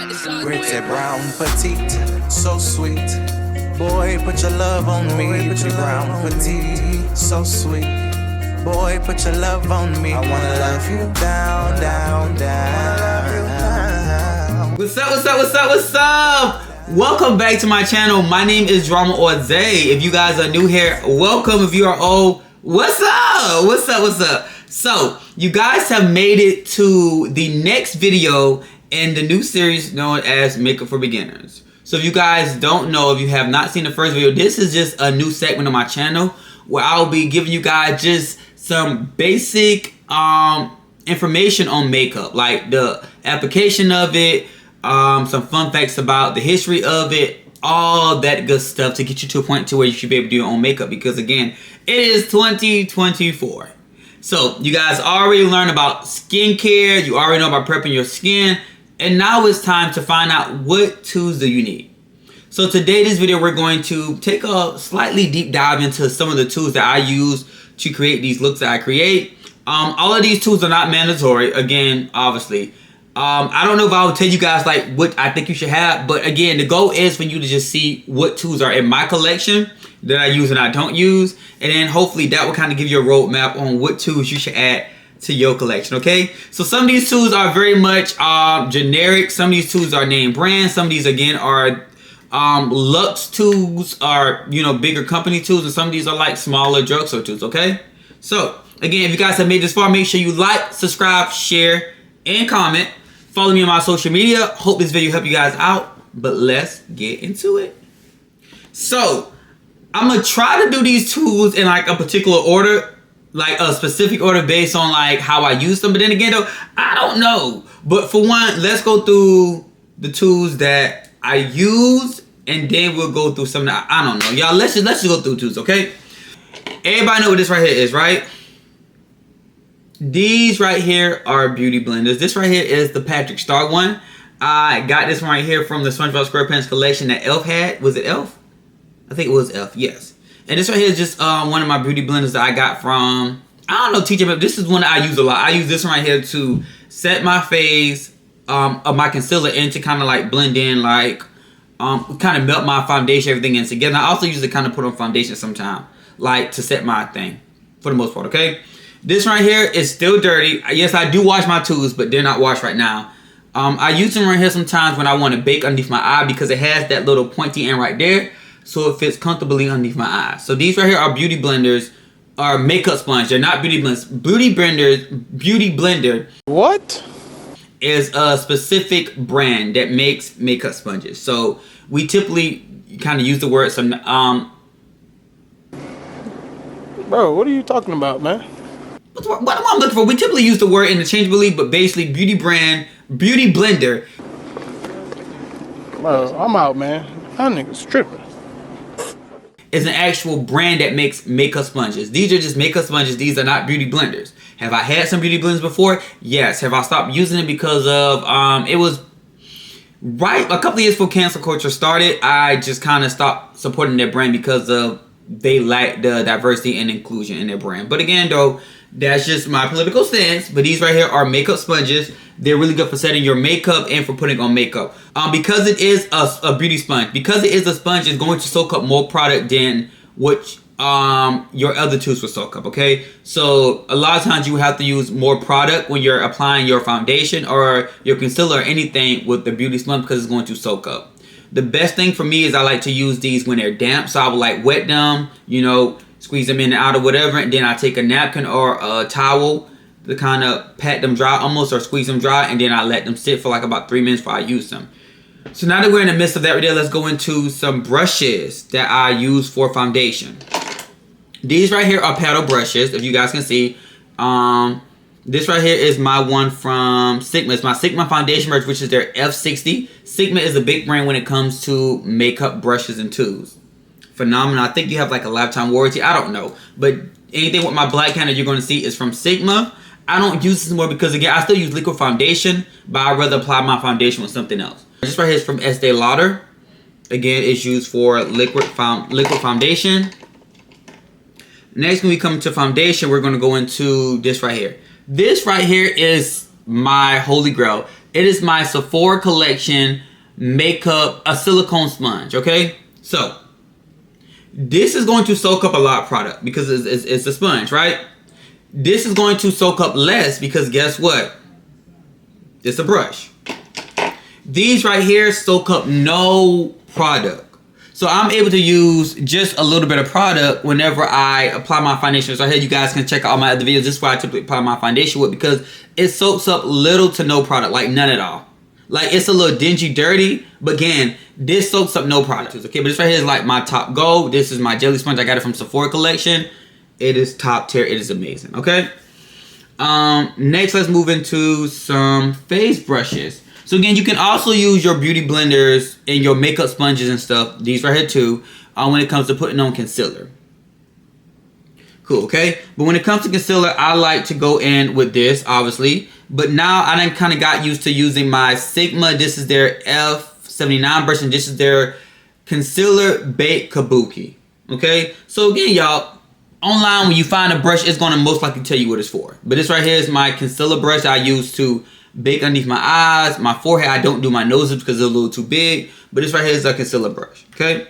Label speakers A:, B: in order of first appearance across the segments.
A: Pretty brown, petite, so sweet. Boy, put your love on me. Pretty brown, petite, so sweet. Boy, put your love on me. I wanna love you down, down, down.
B: What's up, what's up, what's up, what's up? Welcome back to my channel. My name is Drama or Zay. If you guys are new here, welcome. If you are old, what's up? What's up, what's up? So, you guys have made it to the next video in the new series known as Makeup for Beginners. So if you guys don't know, if you have not seen the first video, this is just a new segment on my channel where I'll be giving you guys just some basic information on makeup, like the application of it, some fun facts about the history of it, all that good stuff to get you to a point to where you should be able to do your own makeup, because again, it is 2024. So you guys already learned about skincare, you already know about prepping your skin, and now it's time to find out what tools do you need. So today, this video, we're going to take a slightly deep dive into some of the tools that I use to create these looks that I create. All of these tools are not mandatory, again, obviously. I don't know if I would tell you guys like what I think you should have, but again, the goal is for you to just see what tools are in my collection that I use and I don't use, and then hopefully that will kind of give you a roadmap on what tools you should add to your collection, okay? So some of these tools are very much generic. Some of these tools are name brands. Some of these, again, are Luxe tools, are, you know, bigger company tools, and some of these are like smaller drugstore tools, okay? So, again, if you guys have made this far, make sure you like, subscribe, share, and comment. Follow me on my social media. Hope this video helped you guys out, but let's get into it. So, I'm gonna try to do these tools in like a particular order, like a specific order based on like how I use them. But then again though, I don't know. But for one, let's go through the tools that I use, and then we'll go through some that I don't know. Y'all, let's just go through tools, okay? Everybody know what this right here is, right? These right here are beauty blenders. This right here is the Patrick Star one. I got this one right here from the SpongeBob SquarePants collection that Elf had. Was it Elf? I think it was Elf, yes. And this right here is just one of my beauty blenders that I got from, I don't know, teacher, but this is one that I use a lot. I use this one right here to set my face of my concealer in, to kind of like blend in, like kind of melt my foundation, everything in together. I also use it kind of put on foundation sometime, like to set my thing for the most part, okay? This right here is still dirty. Yes, I do wash my tools, but they're not washed right now. I use them right here sometimes when I want to bake underneath my eye, because it has that little pointy end right there, so it fits comfortably underneath my eyes. So these right here are beauty blenders, or makeup sponge. They're not beauty blenders. Beauty blender. What? Is a specific brand that makes makeup sponges. So we typically kind of use the word some.
C: Bro, what are you talking about, man?
B: What am I looking for? We typically use the word interchangeably, but basically beauty blender.
C: Bro, I'm out, man. That nigga's tripping.
B: Is an actual brand that makes makeup sponges. These are just makeup sponges. These are not beauty blenders. Have I had some beauty blenders before? Yes. Have I stopped using it because of it was right a couple of years before cancel culture started. I just kind of stopped supporting their brand because of they lack the diversity and inclusion in their brand. But again though, that's just my political stance. But these right here are makeup sponges. They're really good for setting your makeup and for putting on makeup. Because it is a beauty sponge, because it is a sponge, it's going to soak up more product than what your other tools will soak up, okay? So a lot of times you have to use more product when you're applying your foundation or your concealer or anything with the beauty sponge, because it's going to soak up. The best thing for me is I like to use these when they're damp. So I would like wet them, you know, squeeze them in and out or whatever, and then I take a napkin or a towel to kind of pat them dry almost, or squeeze them dry, and then I let them sit for like about 3 minutes before I use them. So now that we're in the midst of that right there, let's go into some brushes that I use for foundation. These right here are paddle brushes, if you guys can see. This right here is my one from Sigma. It's my Sigma foundation brush, which is their F60. Sigma is a big brand when it comes to makeup brushes and tools. Phenomenal. I think you have like a lifetime warranty. I don't know. But anything with my black handle you're going to see is from Sigma. I don't use this more because, again, I still use liquid foundation, but I'd rather apply my foundation with something else. This right here is from Estee Lauder. Again, it's used for liquid foundation. Next, when we come to foundation, we're going to go into this right here. This right here is my holy grail. It is my Sephora collection makeup, a silicone sponge, okay? So, this is going to soak up a lot of product because it's a sponge, right? This is going to soak up less because guess what? It's a brush. These right here soak up no product. So I'm able to use just a little bit of product whenever I apply my foundation. So I heard you guys can check out all my other videos. This is why I typically apply my foundation with, because it soaks up little to no product, like none at all. Like it's a little dingy, dirty, but again, this soaks up no product. Okay, but this right here is like my top gold. This is my jelly sponge. I got it from Sephora collection. It is top tier. It is amazing. Okay. Next, let's move into some face brushes. So again, you can also use your beauty blenders and your makeup sponges and stuff. These right here too. When it comes to putting on concealer. Cool, okay? But when it comes to concealer, I like to go in with this, obviously. But now I done kind of got used to using my Sigma. This is their F79 brush, and this is their Concealer Baked Kabuki. Okay? So again, y'all, online when you find a brush, it's going to most likely tell you what it's for. But this right here is my concealer brush I use to bake underneath my eyes, my forehead. I don't do my noses because they're a little too big. But this right here is a concealer brush, okay?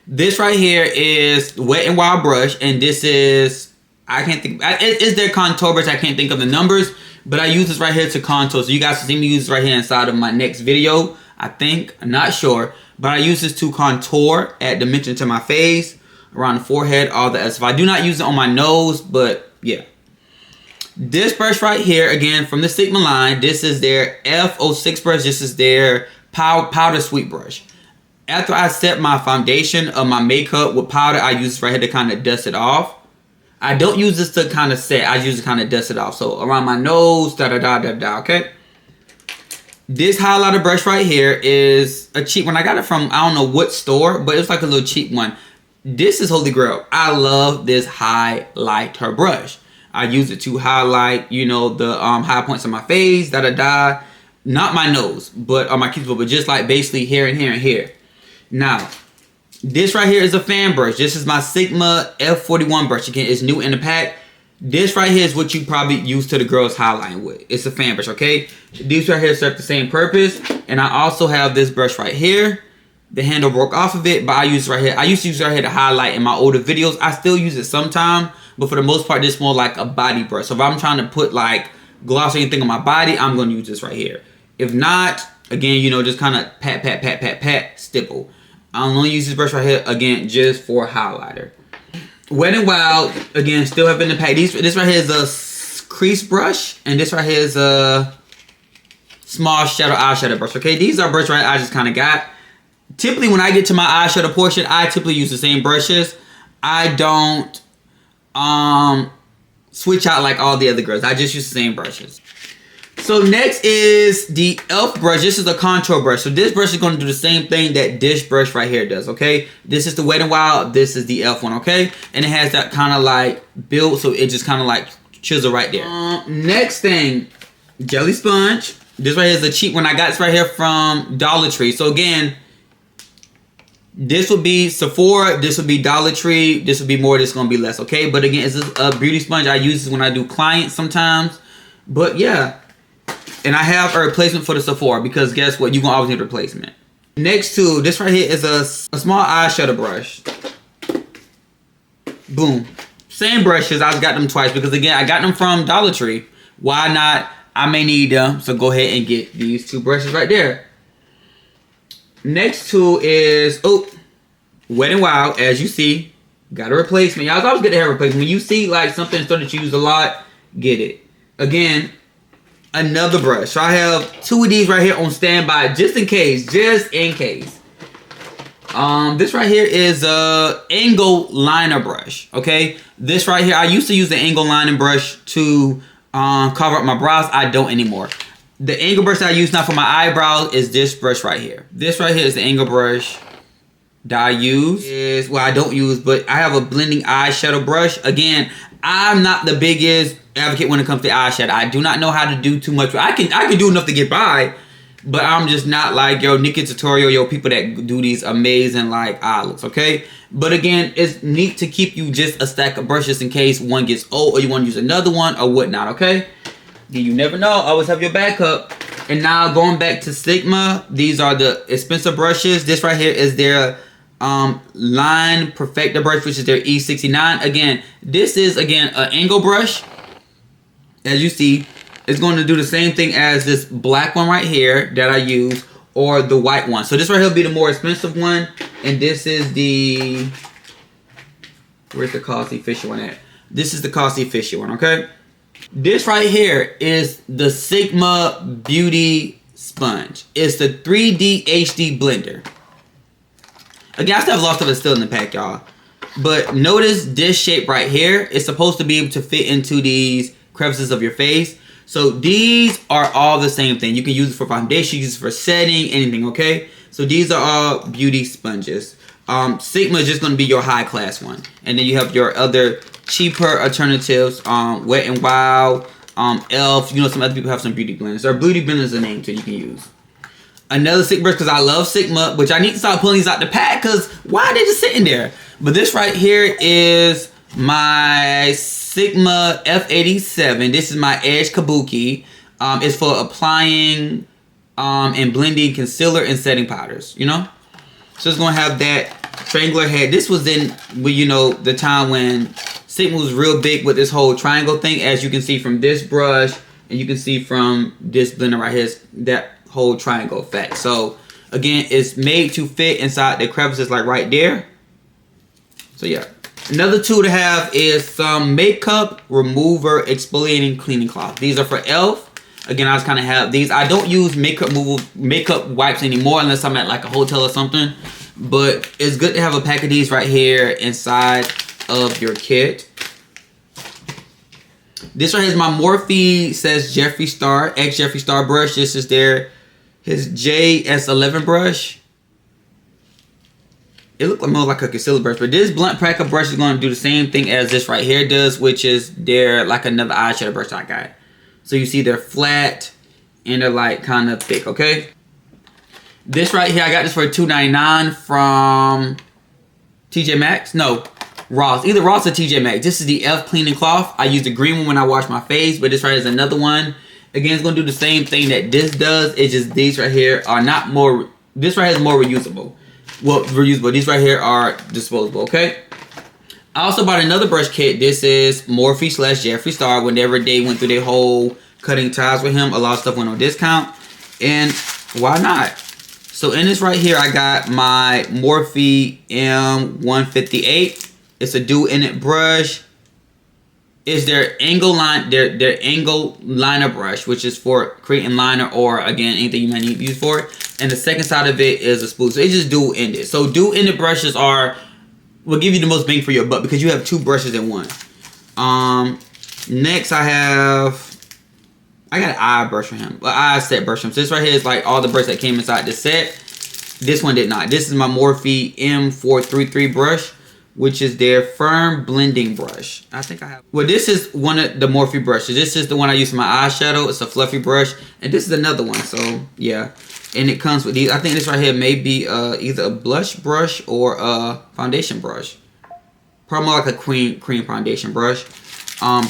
B: This right here is Wet n Wild brush, and this is, I can't think, it's their contour brush. I can't think of the numbers, but I use this right here to contour. So you guys can see me use this right here inside of my next video, I think. I'm not sure, but I use this to contour, add dimension to my face, around the forehead, all that stuff. I do not use it on my nose, but yeah. This brush right here, again, from the Sigma line, this is their F06 brush. This is their powder sweet brush. After I set my foundation of my makeup with powder, I use this right here to kind of dust it off. I don't use this to kind of set. I use it to kind of dust it off. So around my nose, da-da-da-da-da, okay? This highlighter brush right here is a cheap one. I got it from, I don't know what store, but it's like a little cheap one. This is Holy Grail. I love this highlighter brush. I use it to highlight, you know, the high points of my face, da-da-da. Not my nose, but on my cuticle, but just like basically here and here and here. Now, this right here is a fan brush. This is my Sigma F41 brush. Again, it's new in the pack. This right here is what you probably use to the girls highlighting with. It's a fan brush, okay? These right here serve the same purpose. And I also have this brush right here. The handle broke off of it, but I use it right here. I used to use it right here to highlight in my older videos. I still use it sometime, but for the most part, this is more like a body brush. So if I'm trying to put like gloss or anything on my body, I'm going to use this right here. If not, again, you know, just kind of pat, pat, pat, pat, pat, stipple. I'm only use this brush right here, again, just for highlighter. Wet n Wild, again, still have in the pack. This right here is a crease brush, and this right here is a small shadow eyeshadow brush, okay? These are brushes right I just kind of got. Typically, when I get to my eyeshadow portion, I typically use the same brushes. I don't switch out like all the other girls. I just use the same brushes. So next is the e.l.f. brush. This is a contour brush. So this brush is going to do the same thing that this brush right here does, okay? This is the Wet n Wild. This is the e.l.f. one, okay? And it has that kind of like build, so it just kind of like chisel right there. Next thing, jelly sponge. This right here is a cheap one. I got this right here from Dollar Tree. So again, this would be Sephora, this would be Dollar Tree, this would be more, this is going to be less, okay? But again, it's a beauty sponge. I use this when I do clients sometimes. But yeah. And I have a replacement for the Sephora because guess what? You're going to always need a replacement. Next to, this right here is a small eyeshadow brush. Boom. Same brushes. I've got them twice because again, I got them from Dollar Tree. Why not? I may need them. So go ahead and get these two brushes right there. Next to is, Wet n Wild. As you see, got a replacement. Y'all always get to have a replacement. When you see like something that you use a lot, get it. Again, another brush. So I have two of these right here on standby just in case. Just in case. This right here is a angle liner brush. Okay. This right here, I used to use the angle lining brush to cover up my brows. I don't anymore. The angle brush that I use now for my eyebrows is this brush right here. This right here is the angle brush that I use. Well, I don't use, but I have a blending eyeshadow brush. Again, I'm not the biggest advocate when it comes to eyeshadow. I do not know how to do too much. I can do enough to get by, but I'm just not like yo Nikki Tutorial, yo people that do these amazing like eye looks, okay? But again, it's neat to keep you just a stack of brushes in case one gets old or you want to use another one or whatnot, okay? You never know. Always have your backup. And now going back to Sigma, these are the expensive brushes. This right here is their Line Perfecta brush, which is their E69. Again, this is an angle brush. As you see, it's going to do the same thing as this black one right here that I use, or the white one. So this right here will be the more expensive one, and this is the, where's the cost efficient one at? This is the cost efficient one, okay? This right here is the Sigma Beauty Sponge. It's the 3D HD blender. Again, I still have a lot of stuff that's still in the pack, y'all. But notice this shape right here is supposed to be able to fit into these crevices of your face. So these are all the same thing. You can use it for foundation, use it for setting, anything, okay? So these are all beauty sponges. Sigma is just going to be your high class one. And then you have your other cheaper alternatives, Wet n Wild, Elf. You know, some other people have some beauty blenders. Or beauty blenders is a name too you can use. Another Sigma brush, because I love Sigma, which I need to start pulling these out the pack, because why are they just sitting there? But this right here is my Sigma F87. This is my Edge Kabuki. It's for applying and blending concealer and setting powders, you know? So it's going to have that triangular head. This was in, you know, the time when Sigma was real big with this whole triangle thing, as you can see from this brush, and you can see from this blender right here, that whole triangle effect. So again, it's made to fit inside the crevices, like right there. So yeah. Another tool to have is some makeup remover exfoliating cleaning cloth. These are for e.l.f. Again, I just kind of have these. I don't use makeup wipes anymore unless I'm at like a hotel or something. But it's good to have a pack of these right here inside of your kit. This right here is my Morphe says Jeffree Star, X Jeffree Star brush. This is his JS11 brush. It looked more like a concealer brush, but this blunt cracker brush is going to do the same thing as this right here does, which is they're like another eyeshadow brush I got. So you see they're flat and they're like kind of thick, okay? This right here, I got this for $2.99 from TJ Maxx. No, Ross. Either Ross or TJ Maxx. This is the e.l.f. cleaning cloth. I use the green one when I wash my face, but this right here is another one. Again, it's going to do the same thing that this does. It's just these right here are not more... This right here is more reusable. Well, reusable. These right here are disposable, okay? I also bought another brush kit. This is Morphe slash Jeffree Star. Whenever they went through their whole cutting ties with him, a lot of stuff went on discount. And why not? So in this right here, I got my Morphe M158. It's a dual inlet brush. Is their angle line, their angle liner brush, which is for creating liner or again anything you might need to use for it. And the second side of it is a spool. So it's just dual ended. So dual ended brushes will give you the most bang for your buck because you have two brushes in one. Next I got an eye brush for him, eye set brush for him. So this right here is like all the brushes that came inside the set. This one did not. This is my Morphe M433 brush, which is their firm blending brush. I think I have. Well, this is one of the Morphe brushes. This is the one I use for my eyeshadow. It's a fluffy brush. And this is another one. So, yeah. And it comes with these. I think this right here may be either a blush brush or a foundation brush. Probably more like a cream foundation brush.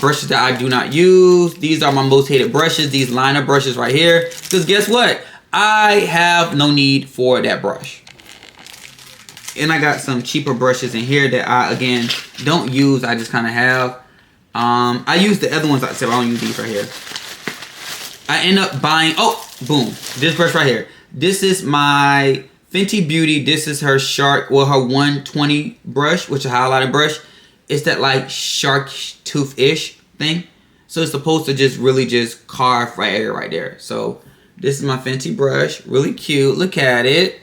B: Brushes that I do not use. These are my most hated brushes. These liner brushes right here. Because guess what? I have no need for that brush. And I got some cheaper brushes in here that I, again, don't use. I just kind of have. I use the other ones I said. I don't use these right here. I end up buying, oh, boom. This brush right here. This is my Fenty Beauty. This is her shark, well, her 120 brush, which is a highlighter brush. It's that like shark tooth-ish thing. So it's supposed to just really just carve right there. So this is my Fenty brush. Really cute. Look at it.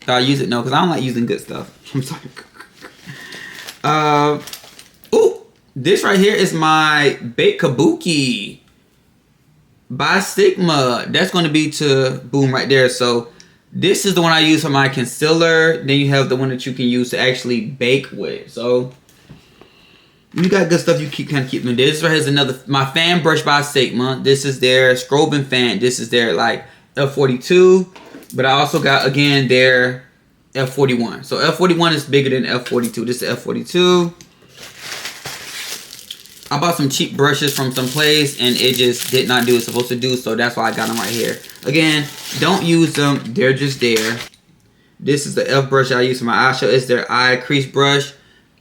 B: I use it no, because I don't like using good stuff. I'm sorry. Ooh, this right here is my Baked Kabuki by Sigma. That's going to be to boom right there. So this is the one I use for my concealer. Then you have the one that you can use to actually bake with. So you got good stuff. You kind of keep them. This right here is another my fan brush by Sigma. This is their strobing fan. This is their like F42. But I also got, again, their F41. So F41 is bigger than F42. This is F42. I bought some cheap brushes from some place and it just did not do what it's supposed to do, so that's why I got them right here. Again, don't use them, they're just there. This is the e.l.f. brush I use for my eyeshadow. It's their eye crease brush.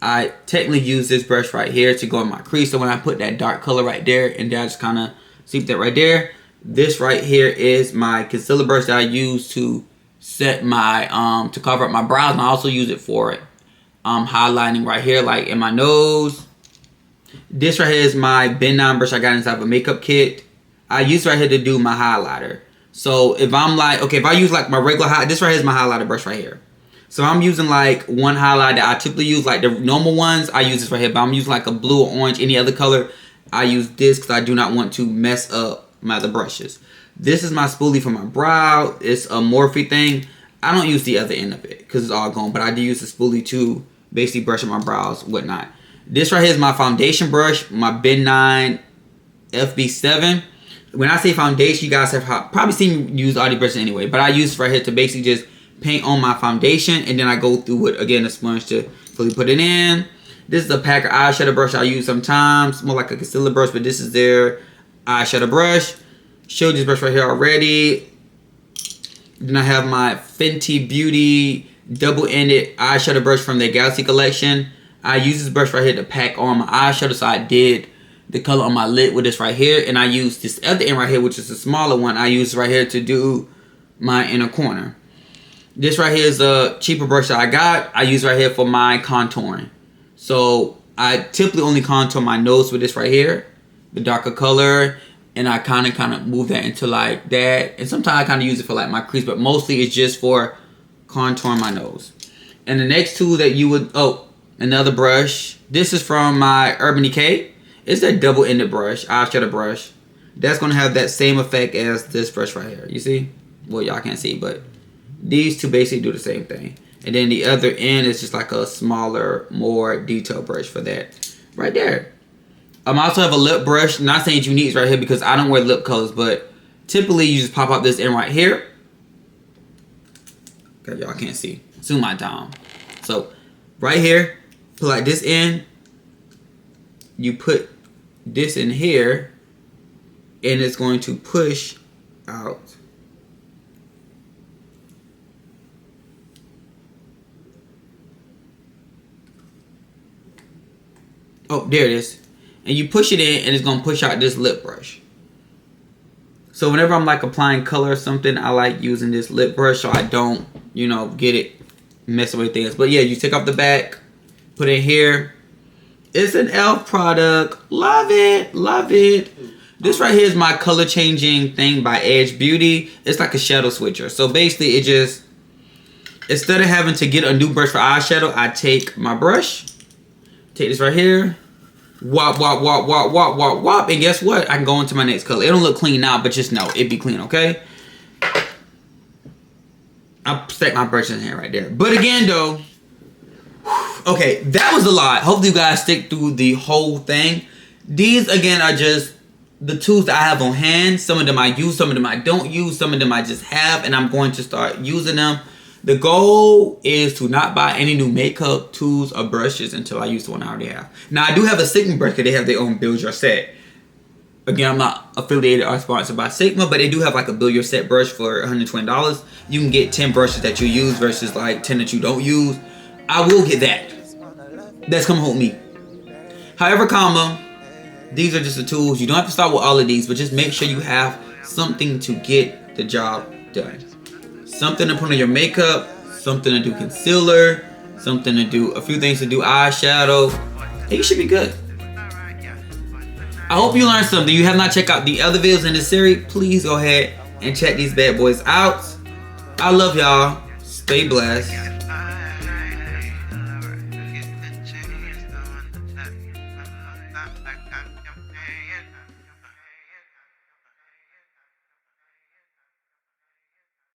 B: I technically use this brush right here to go in my crease, so when I put that dark color right there, and then I just kind of sweep that right there. This right here is my concealer brush that I use to set my, to cover up my brows, and I also use it for highlighting right here, like in my nose. This right here is my Ben 9 brush I got inside of a makeup kit. I use right here to do my highlighter. So if I'm like, okay, if I use like my regular this right here is my highlighter brush right here. So I'm using like one highlighter that I typically use, like the normal ones, I use this right here. But I'm using like a blue or orange, any other color, I use this because I do not want to mess up my other brushes. This is my spoolie for my brow. It's a Morphe thing. I don't use the other end of it because it's all gone. But I do use the spoolie to basically brush up my brows, whatnot. This right here is my foundation brush, my Ben 9 FB7. When I say foundation, you guys have probably seen me use all these brushes anyway. But I use it right here to basically just paint on my foundation. And then I go through with, again, a sponge to fully put it in. This is a Packer eyeshadow brush I use sometimes. More like a concealer brush, but this is their eyeshadow brush. Showed this brush right here already. Then I have my Fenty Beauty double-ended eyeshadow brush from their Galaxy collection. I use this brush right here to pack on my eyeshadow, so I did the color on my lid with this right here, and I use this other end right here, which is a smaller one. I use right here to do my inner corner. This right here is a cheaper brush that I got. I use right here for my contouring. So I typically only contour my nose with this right here, the darker color, and I kind of move that into like that. And sometimes I kind of use it for like my crease, but mostly it's just for contouring my nose. And the next tool that you would, another brush. This is from my Urban Decay. It's a double-ended brush, eyeshadow brush. That's going to have that same effect as this brush right here. You see? Well, y'all can't see, but these two basically do the same thing. And then the other end is just like a smaller, more detailed brush for that. Right there. I also have a lip brush. Not saying you need it right here because I don't wear lip colors, but typically you just pop out this end right here. Okay, y'all can't see. Zoom my down. So, right here, put like this in. You put this in here, and it's going to push out. Oh, there it is. And you push it in, and it's going to push out this lip brush. So whenever I'm like applying color or something, I like using this lip brush so I don't, get it mess with things. But yeah, you take off the back, put it here. It's an e.l.f. product. Love it. Love it. This right here is my color changing thing by Edge Beauty. It's like a shadow switcher. So basically it just, instead of having to get a new brush for eyeshadow, I take my brush, take this right here, wop, wop, wop, wop, wop, wop, wop, and guess what? I can go into my next color. It don't look clean now, but just know it be clean, okay? I'll stack my brush in here right there. But again though, okay, that was a lot. Hopefully you guys stick through the whole thing. These, again, are just the tools that I have on hand. Some of them I use, some of them I don't use, some of them I just have, and I'm going to start using them. The goal is to not buy any new makeup tools or brushes until I use the one I already have. Now, I do have a Sigma brush because they have their own Build Your Set. Again, I'm not affiliated or sponsored by Sigma, but they do have like a Build Your Set brush for $120. You can get 10 brushes that you use versus like 10 that you don't use. I will get that. That's gonna hold me. However, these are just the tools. You don't have to start with all of these, but just make sure you have something to get the job done. Something to put on your makeup, something to do concealer, something to do, a few things to do eyeshadow, and you should be good. I hope you learned something. You have not checked out the other videos in this series, please go ahead and check these bad boys out. I love y'all. Stay blessed.